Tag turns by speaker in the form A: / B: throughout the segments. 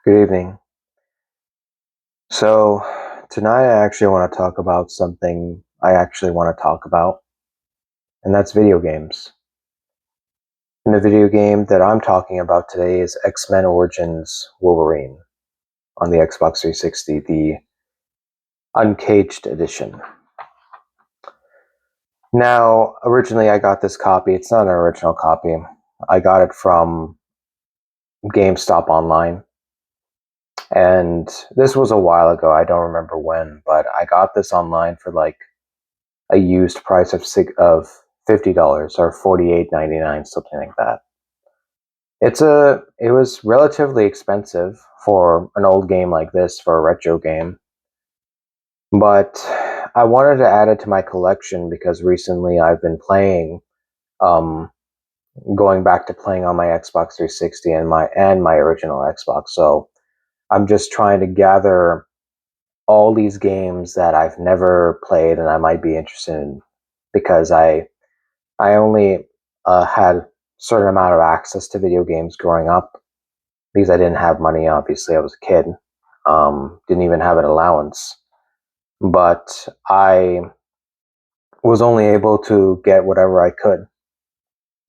A: Good evening. So, tonight I actually want to talk about something I actually want to talk about, and that's video games. And the video game that I'm talking about today is X-Men Origins Wolverine on the Xbox 360, the Uncaged edition. Now, originally I got this copy. It's not an original copy. I got it from GameStop online. And this was a while ago. I don't remember when, but I got this online for like a used price of $50 or $48.99, something like that. It was relatively expensive for an old game like this, for a retro game, but I wanted to add it to my collection because recently I've been playing, um, going back to playing on my Xbox 360 and my original Xbox. So I'm just trying to gather all these games that I've never played and I might be interested in because I only had a certain amount of access to video games growing up because I didn't have money. Obviously, I was a kid. Didn't even have an allowance, but I was only able to get whatever I could.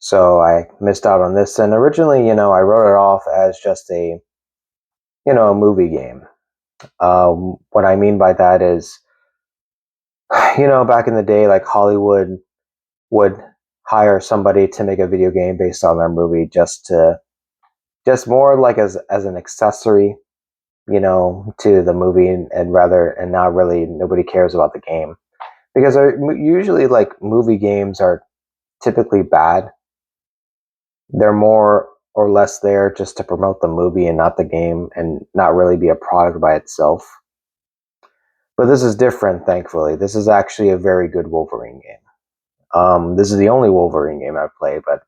A: So I missed out on this. And originally, I wrote it off as just a movie game. What I mean by that is, back in the day, like Hollywood would hire somebody to make a video game based on their movie just more like as an accessory, to the movie and not really nobody cares about the game because usually like movie games are typically bad. They're more or less there just to promote the movie and not the game and not really be a product by itself. But this is different, thankfully. This is actually a very good Wolverine game. This is the only Wolverine game I've played, but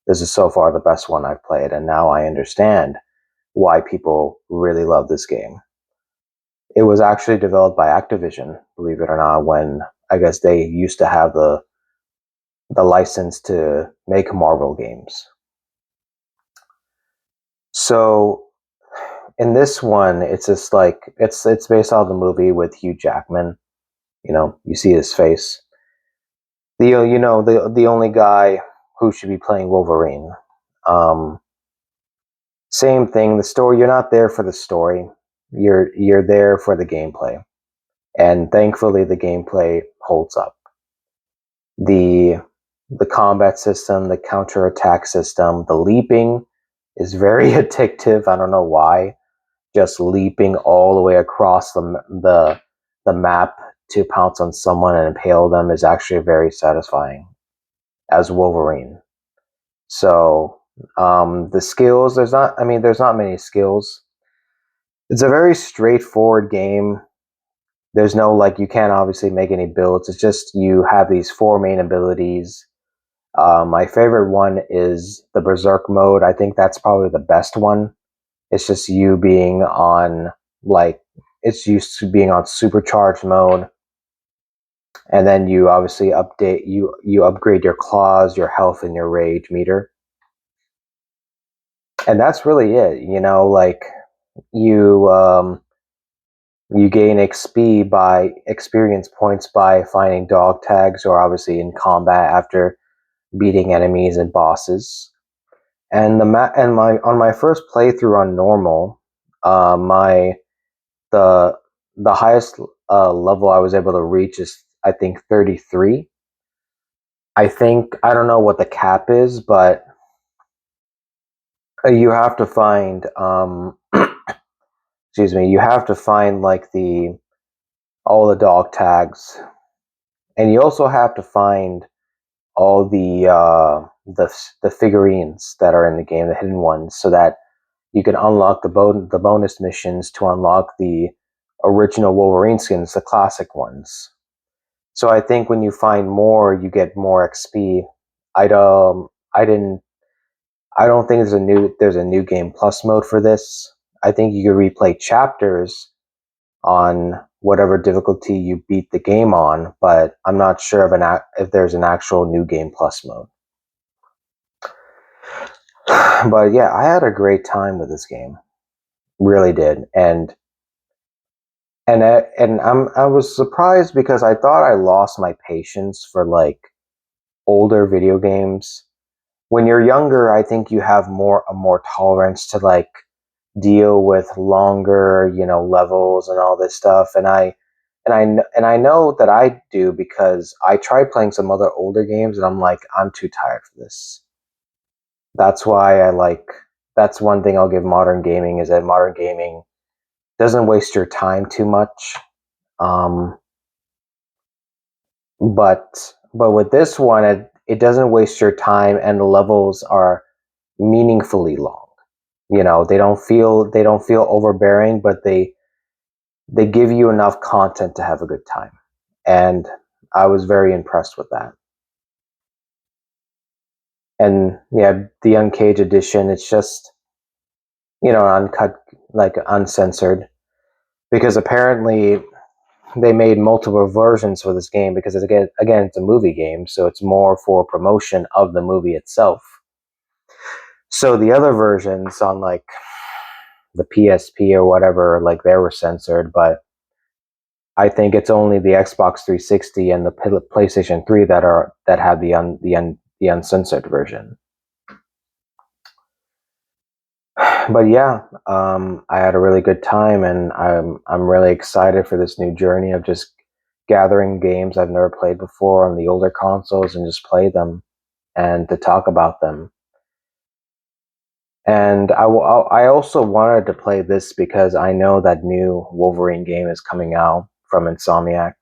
A: this is so far the best one I've played, and now I understand why people really love this game. It was actually developed by Activision, believe it or not, when I guess they used to have the license to make Marvel games. So in this one, it's just like it's based on the movie with Hugh Jackman. You see his face. The only guy who should be playing Wolverine. Um, Same thing. The story. You're not there for the story. You're there for the gameplay, and thankfully the gameplay holds up. The the combat system, the counterattack system, the leaping is very addictive. I don't know why. Just leaping all the way across the map to pounce on someone and impale them is actually very satisfying as Wolverine. So the skills, there's not many skills. It's a very straightforward game. There's no like you can't obviously make any builds. It's just you have these four main abilities. My favorite one is the Berserk mode. I think that's probably the best one. It's just you being on like it's used to being on supercharged mode, and then you obviously you upgrade your claws, your health, and your rage meter, and that's really it. Like you you gain XP by experience points by finding dog tags, or obviously in combat after beating enemies and bosses. And my on my first playthrough on normal, my the the highest level I was able to reach is I think 33. I don't know what the cap is, but you have to find excuse me, you have to find like the all the dog tags, and you also have to find all the figurines that are in the game, the hidden ones, so that you can unlock the bonus missions to unlock the original Wolverine skins, the classic ones. So I think when you find more, you get more XP. I don't I didn't I don't think there's a new game plus mode for this. I think you can replay chapters on whatever difficulty you beat the game on, but I'm not sure if there's an actual new game plus mode. But yeah, I had a great time with this game. really did. I was surprised because I thought I lost my patience for like older video games. When you're younger, I think you have more tolerance to like deal with longer, levels and all this stuff. And I know that I do because I tried playing some other older games and I'm like, I'm too tired for this. That's why that's one thing I'll give modern gaming, is that modern gaming doesn't waste your time too much. Um, but with this one, it doesn't waste your time, and the levels are meaningfully long. They don't feel overbearing, but they give you enough content to have a good time. And I was very impressed with that. And yeah, the Uncaged edition, it's just, uncut, like uncensored, because apparently they made multiple versions for this game because again it's a movie game, so it's more for promotion of the movie itself. So the other versions on like the PSP or whatever, like they were censored, but I think it's only the Xbox 360 and the PlayStation 3 that have the uncensored version. But yeah, I had a really good time, and I'm really excited for this new journey of just gathering games I've never played before on the older consoles and just play them and to talk about them. And I also wanted to play this because I know that new Wolverine game is coming out from Insomniac.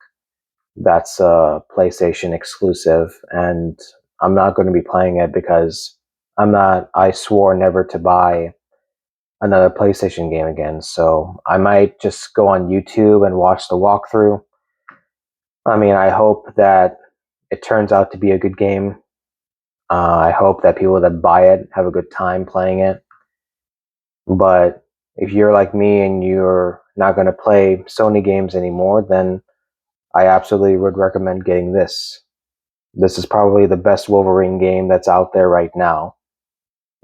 A: That's a PlayStation exclusive, and I'm not going to be playing it because I swore never to buy another PlayStation game again. So I might just go on YouTube and watch the walkthrough. I mean, I hope that it turns out to be a good game. I hope that people that buy it have a good time playing it. But if you're like me and you're not going to play Sony games anymore, then I absolutely would recommend getting this. This is probably the best Wolverine game that's out there right now.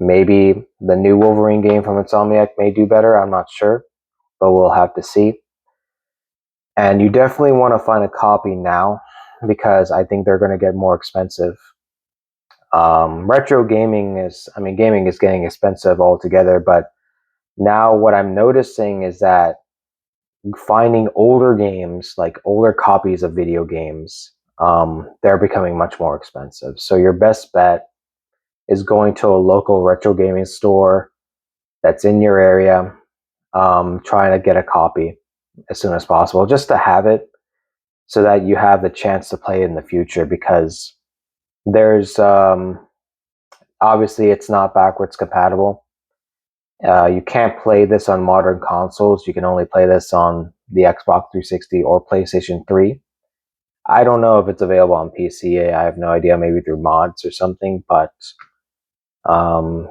A: Maybe the new Wolverine game from Insomniac may do better, I'm not sure, but we'll have to see. And you definitely want to find a copy now because I think they're going to get more expensive. Retro gaming gaming is getting expensive altogether, but now what I'm noticing is that finding older games, like older copies of video games, they're becoming much more expensive. So your best bet is going to a local retro gaming store that's in your area, trying to get a copy as soon as possible, just to have it so that you have the chance to play it in the future, because there's obviously it's not backwards compatible. You can't play this on modern consoles. You can only play this on the Xbox 360 or PlayStation 3. I don't know if it's available on PC. I have no idea, maybe through mods or something, but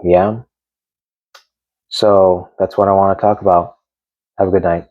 A: yeah. So that's what I want to talk about. Have a good night.